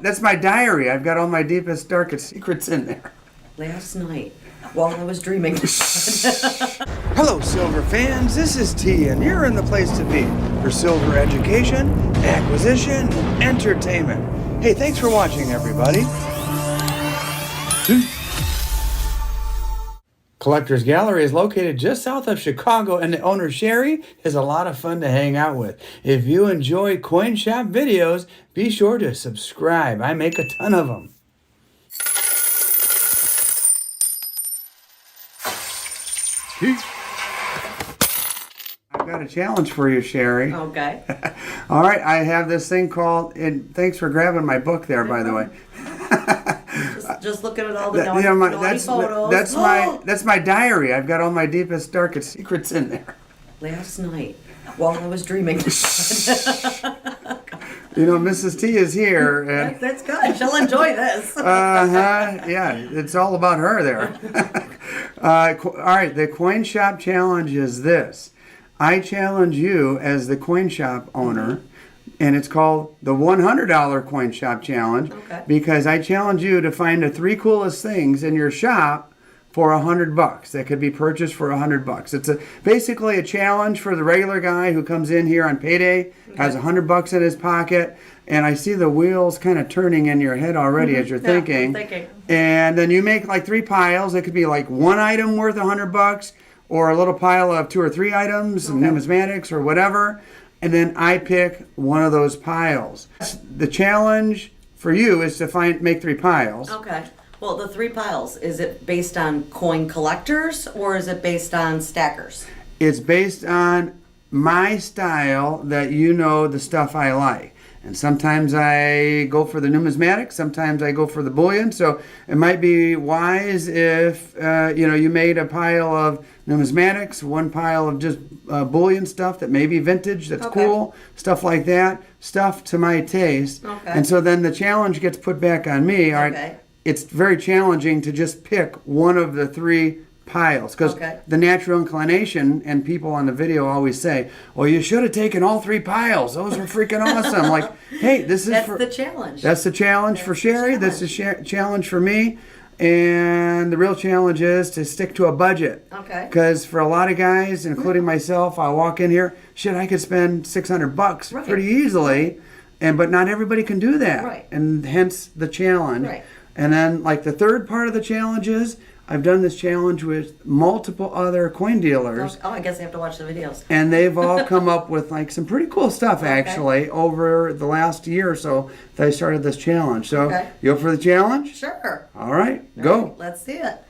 That's my diary. I've got all my deepest, darkest secrets in there. Last night, while I was dreaming. Hello, silver fans. This is T, and you're in the place to be for silver education, acquisition, and entertainment. Hey, thanks for watching, everybody. Collectors Gallery is located just south of Chicago, and the owner, Sherrie, is a lot of fun to hang out with. If you enjoy coin shop videos, be sure to subscribe. I make a ton of them. I've got a challenge for you, Sherrie. Okay. All right, I have this thing called, and thanks for grabbing my book there, by the way. Just looking at all the naughty photos. That's my diary. I've got all my deepest, darkest secrets in there. Last night, while I was dreaming. You know, Mrs. T is here. And, that's good. She'll enjoy this. yeah, it's all about her there. All right, the coin shop challenge is this. I challenge you as the coin shop owner, and it's called the $100 coin shop challenge, because I challenge you to find the 3 coolest things in your shop for $100 that could be purchased for $100. It's basically a challenge for the regular guy who comes in here on payday, has $100 in his pocket, and I see the wheels kind of turning in your head already as you're thinking. And then you make like 3 piles. It could be like 1 item worth $100, or a little pile of 2 or 3 items, numismatics or whatever. And then I pick one of those piles. The challenge for you is to make 3 piles. Okay. Well, the 3 piles, is it based on coin collectors or is it based on stackers? It's based on my style, that you know the stuff I like. And sometimes I go for the numismatic, sometimes I go for the bullion. So it might be wise if you made a pile of numismatics, 1 pile of just bullion stuff that may be vintage, that's cool, stuff like that, stuff to my taste. And so then the challenge gets put back on me. All right, it's very challenging to just pick one of the 3 piles, because the natural inclination, and people on the video always say, well, you should have taken all 3 piles, those were freaking awesome. Like, hey, that's the challenge. That's the challenge for Sherrie. That's the challenge for me. And the real challenge is to stick to a budget. Because for a lot of guys, including myself, I walk in here, I could spend $600 pretty easily, but not everybody can do that. And hence the challenge. And then, like, the 3rd part of the challenge is, I've done this challenge with multiple other coin dealers. Oh, I guess I have to watch the videos. And they've all come up with like some pretty cool stuff actually over the last year or so that I started this challenge. So you up for the challenge? Sure. All right, go. Right, let's see it.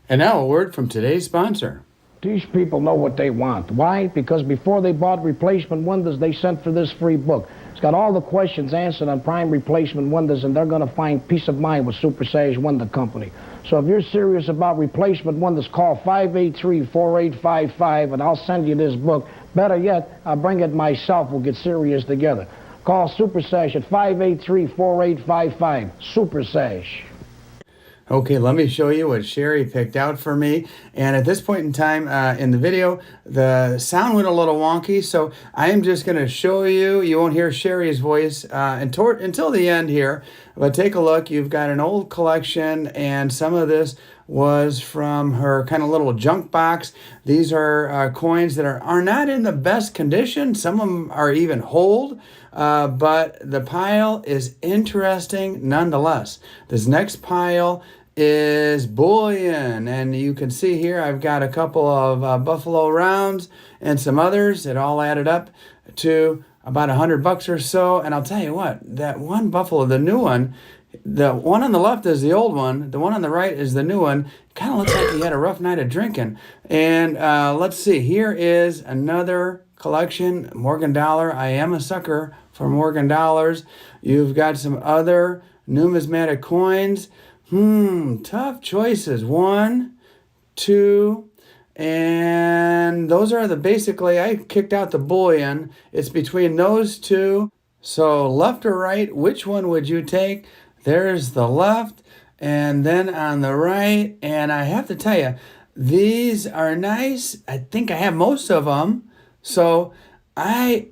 And now a word from today's sponsor. These people know what they want. Why? Because before they bought replacement windows, they sent for this free book. It's got all the questions answered on prime replacement windows, and they're going to find peace of mind with Super Sage Window Company. So if you're serious about replacement windows, call 583-4855, and I'll send you this book. Better yet, I'll bring it myself. We'll get serious together. Call Super Sage at 583-4855. Super Sage. Okay, let me show you what Sherrie picked out for me. And at this point in time in the video, the sound went a little wonky, so I am just going to show you. You won't hear Sherrie's voice until the end here. But take a look. You've got an old collection, and some of this was from her kind of little junk box. These are coins that are not in the best condition. Some of them are even hold, but the pile is interesting nonetheless. This next pile is bullion, and you can see here I've got a couple of Buffalo rounds and some others. It all added up to about $100 or so. And I'll tell you what, that one buffalo, the new one, the one on the left is the old one. The one on the right is the new one. Kind of looks like he had a rough night of drinking. And let's see. Here is another collection, Morgan Dollar. I am a sucker for Morgan Dollars. You've got some other numismatic coins. Tough choices. 1, 2, and those are basically, I kicked out the bullion. It's between those two. So left or right, which one would you take? There's the left, and then on the right, and I have to tell you, these are nice. I think I have most of them, so I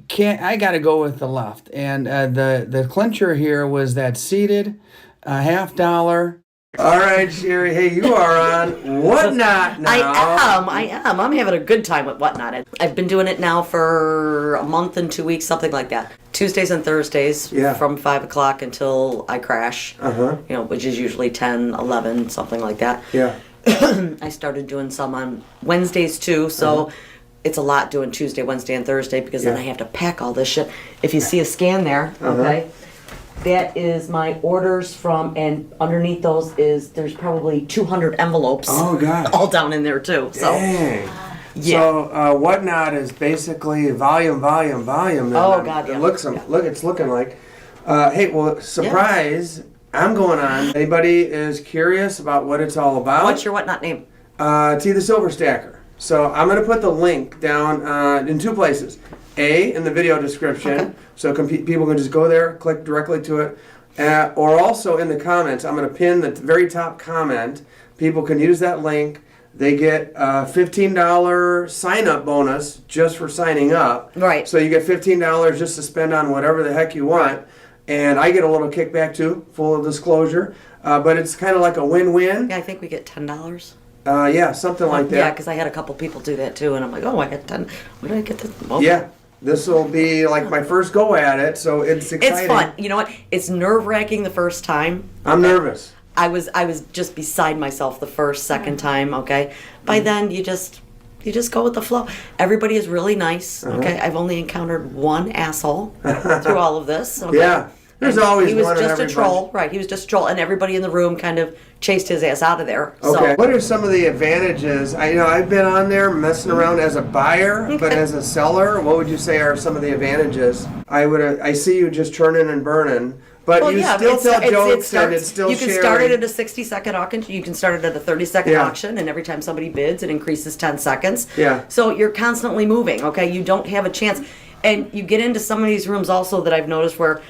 got to go with the left. And the clincher here was that seated $50. All right, Sherrie. Hey, you are on Whatnot now. I am. I'm having a good time with Whatnot. I've been doing it now for a month and 2 weeks, something like that. Tuesdays and Thursdays from 5 o'clock until I crash, which is usually 10, 11, something like that. Yeah. I started doing some on Wednesdays too, so it's a lot doing Tuesday, Wednesday, and Thursday because then I have to pack all this shit. If you see a scan there, okay, that is my orders from, and underneath those there's probably 200 envelopes. Oh, God. All down in there too. So. Dang. Yeah. So Whatnot is basically volume. Oh, God, yeah. It's looking like. Hey, well, surprise. I'm going on. Anybody is curious about what it's all about? What's your Whatnot name? T the Silver Stacker. So I'm going to put the link down in two places. A, in the video description, so people can just go there, click directly to it. Or also in the comments, I'm going to pin the very top comment. People can use that link. They get a $15 sign-up bonus just for signing up. Right. So you get $15 just to spend on whatever the heck you want. And I get a little kickback too, full disclosure. But it's kind of like a win-win. Yeah, I think we get $10. Yeah, something like that. Yeah, because I had a couple people do that too, and I'm like, oh, I got 10. Where did I get this? Oh. Yeah. This will be like my first go at it, so it's exciting. It's fun. You know what? It's nerve-wracking the first time. I'm nervous. I was just beside myself the first, second time, okay? By then, you just go with the flow. Everybody is really nice, okay? I've only encountered one asshole through all of this, okay? Yeah. There's always he was one in just every a troll, bunch. right? He was just a troll, and everybody in the room kind of chased his ass out of there. Okay. So. What are some of the advantages? I've been on there messing around as a buyer, but as a seller, what would you say are some of the advantages? I see you just churning and burning, but you still tell jokes and it's still sharing. You can start it at a 60-second auction. You can start it at a 30-second auction, and every time somebody bids, it increases 10 seconds. Yeah. So you're constantly moving, okay? You don't have a chance. And you get into some of these rooms also that I've noticed where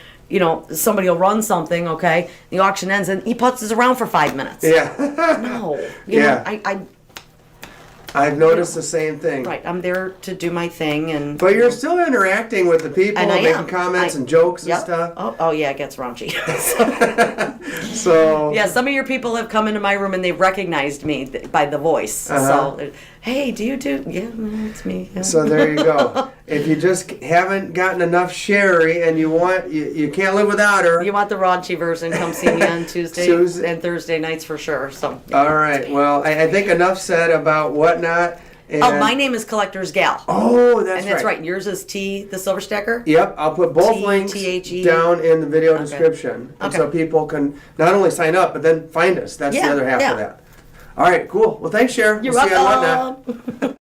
somebody will run something, okay? The auction ends and he putzes around for 5 minutes. Yeah. No. You know, I've noticed the same thing. Right. I'm there to do my thing and. But you're still interacting with the people, and making comments and jokes and stuff. Oh yeah, it gets raunchy. So. Yeah, some of your people have come into my room and they recognized me by the voice. So, hey, do you do? Yeah, no, it's me. Yeah. So there you go. If you just haven't gotten enough Sherrie and you can't live without her. You want the raunchy version, come see me on Tuesday and Thursday nights for sure. So. All right. Well, I think enough said about Whatnot. And my name is collectorsgal. Oh, that's right. And that's right. Yours is T, the Silver Stacker? Yep. I'll put both links T-H-E. down in the video description. And so people can not only sign up, but then find us. That's the other half of that. All right. Cool. Well, thanks, Sherrie. You're we'll see you on welcome. Whatnot.